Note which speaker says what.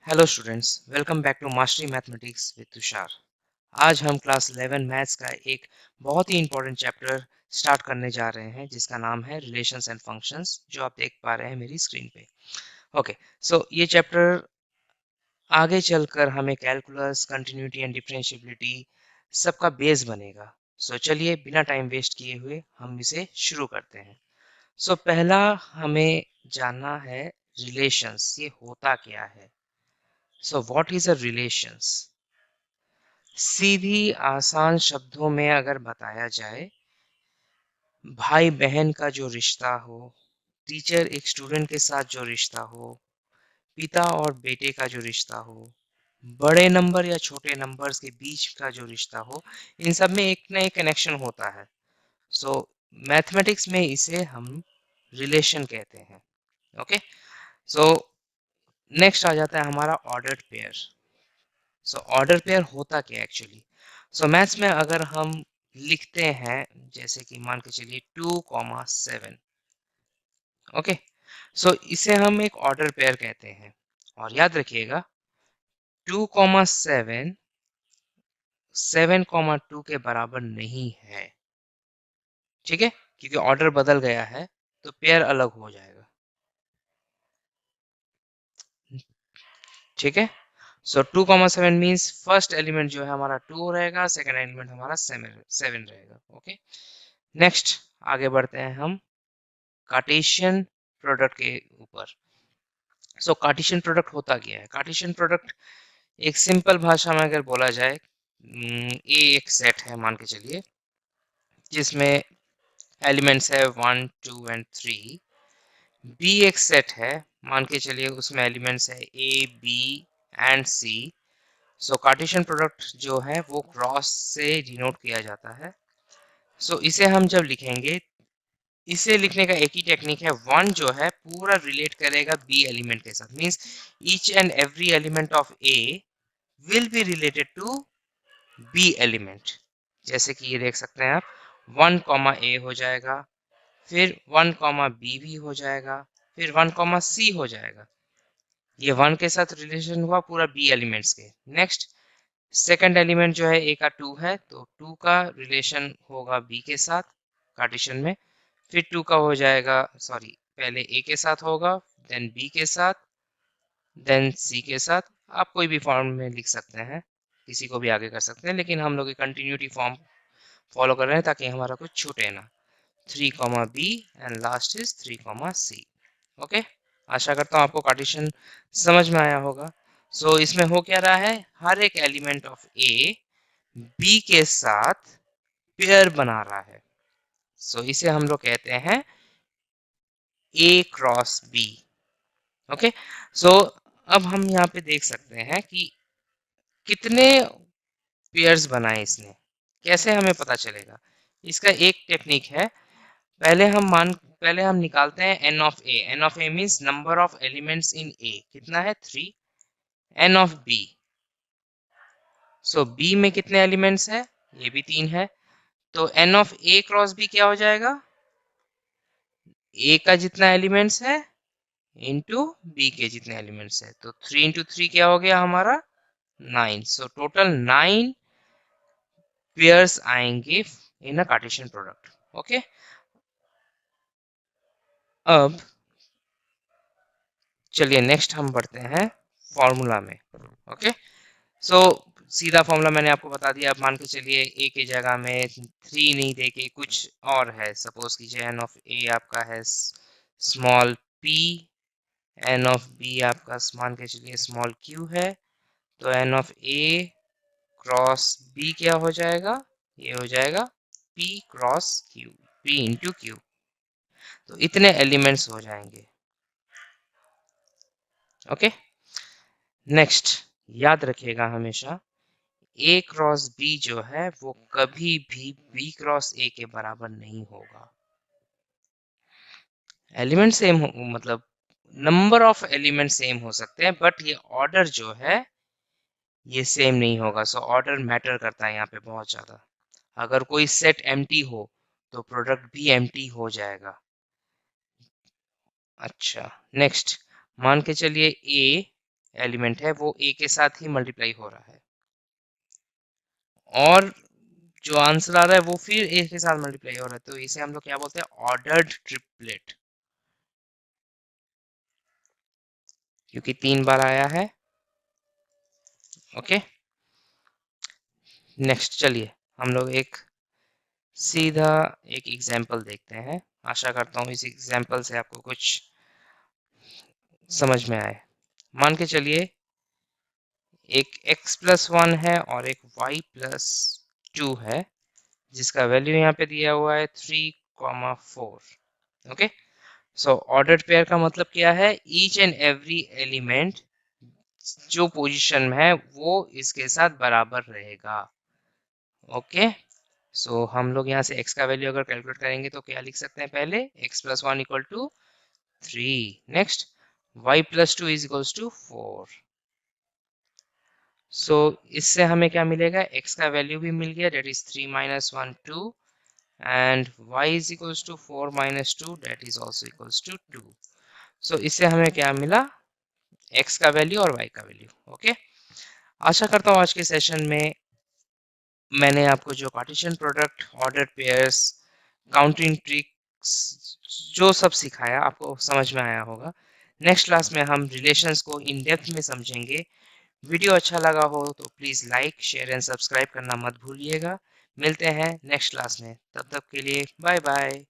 Speaker 1: Hello students, welcome back to mastery mathematics with Tushar. आज हम class 11 maths का एक बहुत ही इंपॉर्टेंट चैप्टर स्टार्ट करने जा रहे हैं जिसका नाम है रिलेशंस एंड फंक्शंस, जो आप देख पा रहे हैं मेरी स्क्रीन पे। ओके, सो ये चैप्टर आगे चलकर हमें कैलकुलस, कंटिन्यूटी एंड डिफरेंशिएबिलिटी सबका बेस बनेगा। सो चलिए बिना टाइम वेस्ट किए हुए हम इसे शुरू करते हैं। सो पहला हमें जानना है रिलेशंस, ये होता क्या है। So what is a relations? सीधी आसान शब्दों में अगर बताया जाए, भाई बहन का जो रिश्ता हो, टीचर एक स्टूडेंट के साथ जो रिश्ता हो, पिता और बेटे का जो रिश्ता हो, बड़े नंबर या छोटे नंबर्स के बीच का जो रिश्ता हो, इन सब में एक ना एक कनेक्शन होता है। सो मैथमेटिक्स में इसे हम रिलेशन कहते हैं। ओके, सो नेक्स्ट आ जाता है हमारा ordered pair. So order pair होता क्या एक्चुअली। सो मैथ्स में अगर हम लिखते हैं, जैसे कि मान के चलिए 2,7, ओके, सो इसे हम एक ऑर्डर पेयर कहते हैं। और याद रखिएगा 2,7 7,2 के बराबर नहीं है, ठीक है, क्योंकि ऑर्डर बदल गया है तो पेयर अलग हो जाएगा, ठीक है। सो 2,7 मीन्स फर्स्ट एलिमेंट जो है हमारा 2 रहेगा, सेकंड एलिमेंट हमारा 7 रहेगा। ओके, नेक्स्ट आगे बढ़ते हैं हम कार्टेशियन प्रोडक्ट के ऊपर। सो कार्टेशियन प्रोडक्ट होता क्या है। कार्टेशियन प्रोडक्ट एक सिंपल भाषा में अगर बोला जाए, ए एक सेट है मान के चलिए, जिसमें एलिमेंट्स है 1 2 एंड 3। बी एक सेट है, मान के चलिए उसमें एलिमेंट्स है A B and C. So Cartesian product जो है वो क्रॉस से डिनोट किया जाता है। सो इसे हम जब लिखेंगे, इसे लिखने का एक ही टेक्निक है। वन जो है पूरा रिलेट करेगा बी एलिमेंट के साथ, means each and every element of A will be related to B element. जैसे कि ये देख सकते हैं आप, 1 कॉमा ए हो जाएगा, फिर 1 कॉमा बी भी हो जाएगा, फिर 1 कॉमा सी हो जाएगा। ये 1 के साथ रिलेशन हुआ पूरा बी एलिमेंट्स के। नेक्स्ट सेकंड एलिमेंट जो है ए का 2 है, तो 2 का रिलेशन होगा बी के साथ कार्टेशियन में। फिर 2 का हो जाएगा, सॉरी, पहले ए के साथ होगा, देन बी के साथ, देन सी के साथ। आप कोई भी फॉर्म में लिख सकते हैं, किसी को भी आगे कर सकते हैं, लेकिन हम लोग कंटिन्यूटी फॉर्म फॉलो कर रहे हैं ताकि हमारा कुछ छूटे ना। 3 comma B and last is 3 comma C. Okay, आशा करता हूँ आपको कार्टेशियन समझ में आया होगा। सो इसमें हो क्या रहा है, हर एक एलिमेंट ऑफ ए बी के साथ पेयर बना रहा है। सो इसे हम लोग कहते हैं ए क्रॉस बी। ओके, सो अब हम यहाँ पे देख सकते हैं कि कितने पेयर्स बनाए इसने, कैसे हमें पता चलेगा। इसका एक टेक्निक है। पहले हम निकालते हैं N of A. N of A means number of elements in A कितना है, 3। N of B, so B में कितने एलिमेंट्स है, ये भी 3 है। तो N of A cross B क्या हो जाएगा, ए का जितना एलिमेंट्स है इंटू बी के जितने एलिमेंट्स है, तो 3 इंटू 3 क्या हो गया हमारा, 9। सो टोटल 9 पेयर्स आएंगे इन अ कार्टेशियन प्रोडक्ट। ओके, अब चलिए नेक्स्ट हम बढ़ते हैं फॉर्मूला में। ओके, सो सीधा फॉर्मूला मैंने आपको बता दिया। अब मान के चलिए ए की जगह में 3 नहीं दे के कुछ और है, सपोज कीजिए एन ऑफ ए आपका है small P, N of B आपका मान के चलिए स्मॉल क्यू है। तो N of A cross B क्या हो जाएगा, ये हो जाएगा P cross Q, P into Q. तो इतने एलिमेंट्स हो जाएंगे। ओके, नेक्स्ट याद रखिएगा हमेशा ए क्रॉस बी जो है वो कभी भी बी क्रॉस ए के बराबर नहीं होगा। एलिमेंट सेम हो, मतलब नंबर ऑफ एलिमेंट सेम हो सकते हैं, बट ये ऑर्डर जो है ये सेम नहीं होगा। सो ऑर्डर मैटर करता है यहाँ पे बहुत ज्यादा। अगर कोई सेट एम्प्टी हो तो प्रोडक्ट भी एम्प्टी हो जाएगा। अच्छा, नेक्स्ट मान के चलिए ए एलिमेंट है वो ए के साथ ही मल्टीप्लाई हो रहा है, और जो आंसर आ रहा है वो फिर ए के साथ मल्टीप्लाई हो रहा है, तो इसे हम लोग क्या बोलते हैं, ऑर्डर्ड ट्रिपलेट, क्योंकि 3 बार आया है। ओके, नेक्स्ट चलिए हम लोग एक सीधा एक एग्जाम्पल देखते हैं। आशा करता हूँ इस एग्जाम्पल से आपको कुछ समझ में आए। मान के चलिए एक x+1 है और एक y+2 है, जिसका वैल्यू यहाँ पे दिया हुआ है 3,4। ओके, सो ऑर्डर्ड पेयर का मतलब क्या है, ईच एंड एवरी एलिमेंट जो पोजीशन में है वो इसके साथ बराबर रहेगा। ओके, सो हम लोग यहाँ से x का वैल्यू अगर कैलकुलेट करेंगे तो क्या लिख सकते हैं, पहले x+1 equal to 3, next y+2 is equals to 4। So इससे हमें क्या मिलेगा, x का वैल्यू भी मिल गया, that is 3 minus 1 2, and y is equals to 4 minus 2, that is also equals to 2। So इससे हमें क्या मिला, x का वैल्यू और y का वैल्यू। ओके, आशा करता हूँ आज के सेशन में मैंने आपको जो partition product, order pairs, counting tricks जो सब सिखाया आपको समझ में आया होगा। नेक्स्ट क्लास में हम रिलेशंस को इन डेप्थ में समझेंगे। वीडियो अच्छा लगा हो तो please like, share and subscribe करना मत भूलिएगा। मिलते हैं नेक्स्ट क्लास में, तब तक के लिए बाय बाय।